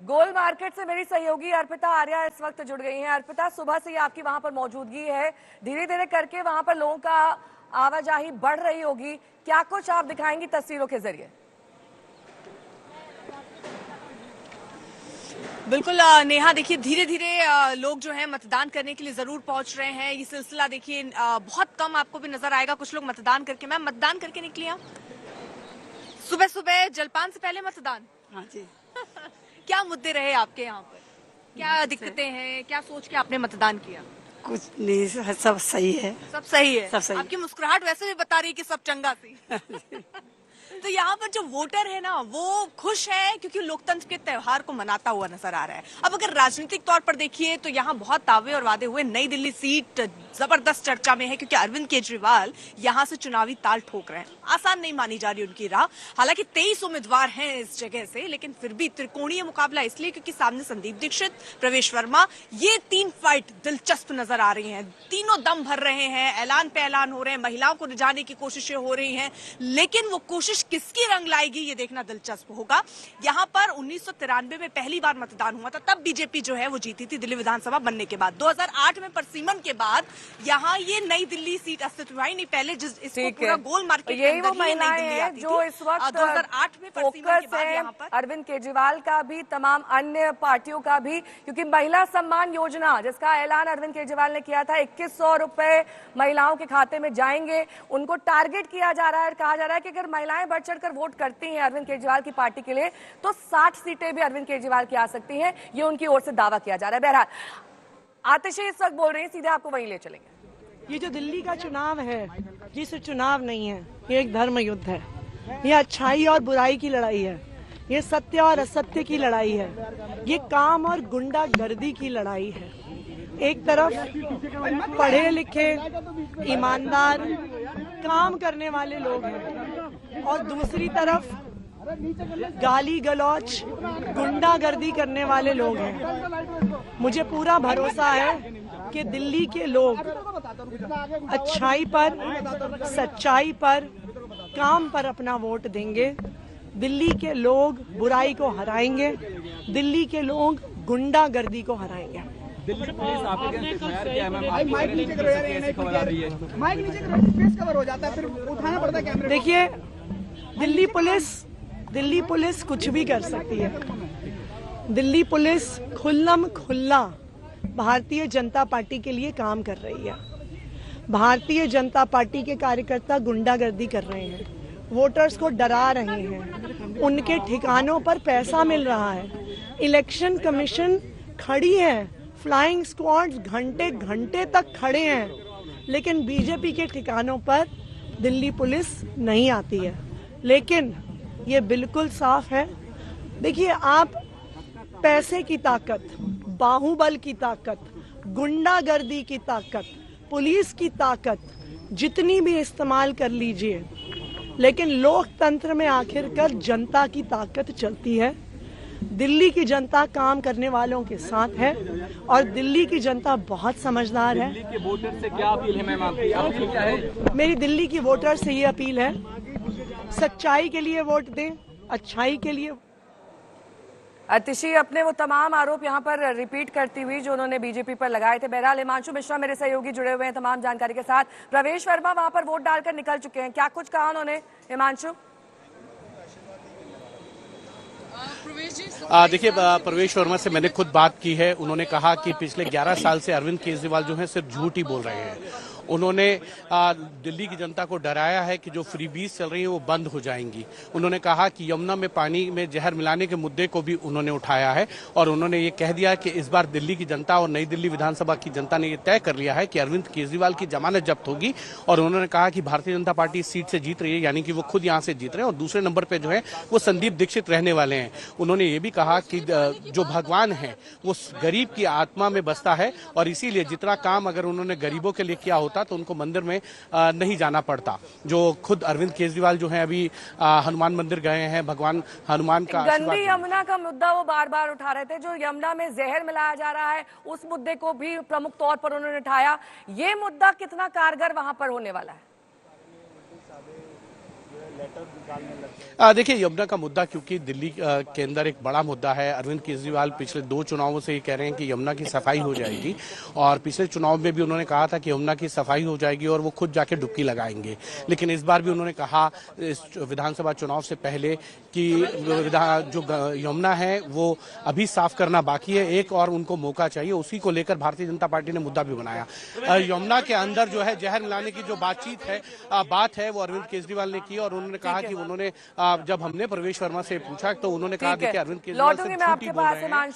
गोल market से मेरी सहयोगी अर्पिता आर्या इस वक्त जुड़ गई हैं। अर्पिता, सुबह से ही आपकी वहां पर मौजूदगी है, धीरे धीरे करके वहां पर लोगों का आवाजाही बढ़ रही होगी, क्या कुछ आप दिखाएंगी तस्वीरों के जरिए? बिल्कुल नेहा, देखिए धीरे धीरे लोग जो हैं मतदान करने के लिए जरूर पहुंच रहे हैं। ये सिलसिला देखिए बहुत कम आपको भी नजर आएगा। कुछ लोग मतदान करके, मैम मतदान करके निकली हैं सुबह सुबह जलपान से पहले मतदान? हाँ जी। क्या मुद्दे रहे आपके यहाँ पर, क्या दिक्कतें हैं, क्या सोच के आपने मतदान किया? कुछ नहीं, सब सही है। सब सही है, सब सही। आपकी मुस्कुराहट वैसे भी बता रही है कि सब चंगा सी। तो यहाँ पर जो वोटर है ना, वो खुश है क्योंकि लोकतंत्र के त्योहार को मनाता हुआ नजर आ रहा है। अब अगर राजनीतिक तौर पर देखिए तो यहाँ बहुत दावे और वादे हुए। नई दिल्ली सीट जबरदस्त चर्चा में है क्योंकि अरविंद केजरीवाल यहाँ से चुनावी ताल ठोक रहे हैं। आसान नहीं मानी जा रही उनकी राह। हालांकि 23 उम्मीदवार हैं इस जगह से, लेकिन फिर भी त्रिकोणीय मुकाबला इसलिए क्योंकि सामने संदीप दीक्षित, प्रवेश वर्मा, ये 3 फाइट दिलचस्प नजर आ रही हैं। तीनों दम भर रहे हैं, ऐलान पे ऐलान हो रहे हैं, महिलाओं को रिझाने की कोशिशें हो रही हैं, लेकिन वो कोशिश किसकी रंग लाएगी ये देखना दिलचस्प होगा। यहाँ पर 1993 में पहली बार मतदान हुआ था, तब बीजेपी जो है वो जीती थी दिल्ली विधानसभा बनने के बाद। 2008 में परसीमन के बाद यहाँ ये नई दिल्ली सीट अस्तित्व में आई नहीं। पहले इसको पूरा गोल मार्केट यही वो महिलाएं हैं जो इस वक्त 2008 में परसीमन के बाद यहाँ पर अरविंद केजरीवाल का भी, तमाम अन्य पार्टियों का भी, क्योंकि महिला सम्मान योजना जिसका ऐलान अरविंद केजरीवाल ने किया था, 2100 रुपए महिलाओं के खाते में जाएंगे, उनको टारगेट किया जा रहा है। कहा जा रहा है कि अगर महिलाएं बढ़ चढ़कर वोट करती हैं अरविंद केजरीवाल की पार्टी के लिए तो 60 सीटें भी अरविंद केजरीवाल की आ सकती हैं। ये उनकी ओर से दावा किया जा रहा है। बहरहाल आतिशी इस वक्त बोल रही है, सीधे आपको वहीं ले चलेंगे। ये जो दिल्ली का चुनाव है, ये सिर्फ चुनाव नहीं है, ये एक धर्म युद्ध है। ये अच्छाई और बुराई की लड़ाई है, ये सत्य और असत्य की लड़ाई है, ये काम और गुंडागर्दी की लड़ाई है। एक तरफ पढ़े लिखे, ईमानदार, काम करने वाले लोग हैं और दूसरी तरफ गाली गलौच, गुंडागर्दी करने वाले लोग हैं। मुझे पूरा भरोसा है कि दिल्ली के लोग अच्छाई पर, सच्चाई पर, काम पर अपना वोट देंगे। दिल्ली के लोग बुराई को हराएंगे, दिल्ली के लोग गुंडागर्दी को हराएंगे। दिल्ली पुलिस आपके कैसे एफआईआर किया है मैम? माइक नीचे करो यार, ये खबर आ रही है। माइक नीचे करो, फेस कवर हो जाता है, फिर उठाना पड़ता है कैमरे। देखिए, दिल्ली पुलिस कुछ भी कर सकती है। दिल्ली पुलिस खुल्लम खुल्ला भारतीय जनता पार्टी के लिए काम कर रही है। भारतीय जनता पार्टी के कार्यकर्ता गुंडागर्दी कर रहे हैं, वोटर्स को डरा रहे हैं, उनके ठिकानों पर पैसा मिल रहा है। इलेक्शन कमीशन खड़ी है, फ्लाइंग स्क्वाड्स घंटे घंटे तक खड़े हैं, लेकिन बीजेपी के ठिकानों पर दिल्ली पुलिस नहीं आती है। लेकिन ये बिल्कुल साफ है, देखिए आप पैसे की ताकत, बाहुबल की ताकत, गुंडागर्दी की ताकत, पुलिस की ताकत जितनी भी इस्तेमाल कर लीजिए, लेकिन लोकतंत्र में आखिरकार जनता की ताकत चलती है। दिल्ली की जनता काम करने वालों के साथ है और दिल्ली की जनता बहुत समझदार है। दिल्ली के वोटर से क्या अपील है मैम आपकी? अपील क्या है? मेरी दिल्ली की वोटर से ये अपील है, सच्चाई के लिए वोट दें, अच्छाई के लिए। आतिशी अपने वो तमाम आरोप यहाँ पर रिपीट करती हुई जो उन्होंने बीजेपी पर लगाए थे। बहरहाल हिमांशु मिश्रा मेरे सहयोगी जुड़े हुए हैं तमाम जानकारी के साथ। प्रवेश वर्मा वहां पर वोट डालकर निकल चुके हैं, क्या कुछ कहा उन्होंने हिमांशु? देखिए, प्रवेश वर्मा से मैंने खुद बात की है। उन्होंने कहा कि पिछले 11 साल से अरविंद केजरीवाल जो है सिर्फ झूठ ही बोल रहे हैं। उन्होंने दिल्ली की जनता को डराया है कि जो फ्रीबीज चल रही है वो बंद हो जाएंगी। उन्होंने कहा कि यमुना में पानी में जहर मिलाने के मुद्दे को भी उन्होंने उठाया है और उन्होंने ये कह दिया कि इस बार दिल्ली की जनता और नई दिल्ली विधानसभा की जनता ने ये तय कर लिया है कि अरविंद केजरीवाल की जमानत जब्त होगी। और उन्होंने कहा कि भारतीय जनता पार्टी इस सीट से जीत रही है, यानी कि वो खुद यहाँ से जीत रहे हैं और दूसरे नंबर पर जो है वो संदीप दीक्षित रहने वाले हैं। उन्होंने ये भी कहा कि जो भगवान है वो गरीब की आत्मा में बसता है और इसीलिए जितना काम अगर उन्होंने गरीबों के लिए किया होता तो उनको मंदिर में नहीं जाना पड़ता। जो खुद अरविंद केजरीवाल जो है अभी हनुमान मंदिर गए हैं, भगवान हनुमान का गंदी यमुना का मुद्दा वो बार बार उठा रहे थे, जो यमुना में जहर मिलाया जा रहा है उस मुद्दे को भी प्रमुख तौर पर उन्होंने उठाया। ये मुद्दा कितना कारगर वहां पर होने वाला है? देखिए, यमुना का मुद्दा क्योंकि दिल्ली के अंदर एक बड़ा मुद्दा है। अरविंद केजरीवाल पिछले 2 चुनावों से ये कह रहे हैं कि यमुना की सफाई हो जाएगी, और पिछले चुनाव में भी उन्होंने कहा था कि यमुना की सफाई हो जाएगी और वो खुद जाके डुबकी लगाएंगे। लेकिन इस बार भी उन्होंने कहा इस विधानसभा चुनाव से पहले कि जो यमुना है वो अभी साफ करना बाकी है, एक और उनको मौका चाहिए। उसी को लेकर भारतीय जनता पार्टी ने मुद्दा भी बनाया। यमुना के अंदर जो है जहर मिलाने की जो बात है वो अरविंद केजरीवाल ने की, और उन्होंने कहा कि उन्होंने जब हमने प्रवेश वर्मा से पूछा तो उन्होंने कहा कि अरविंद केजरीवाल लौटूंगी मैं आपके पास।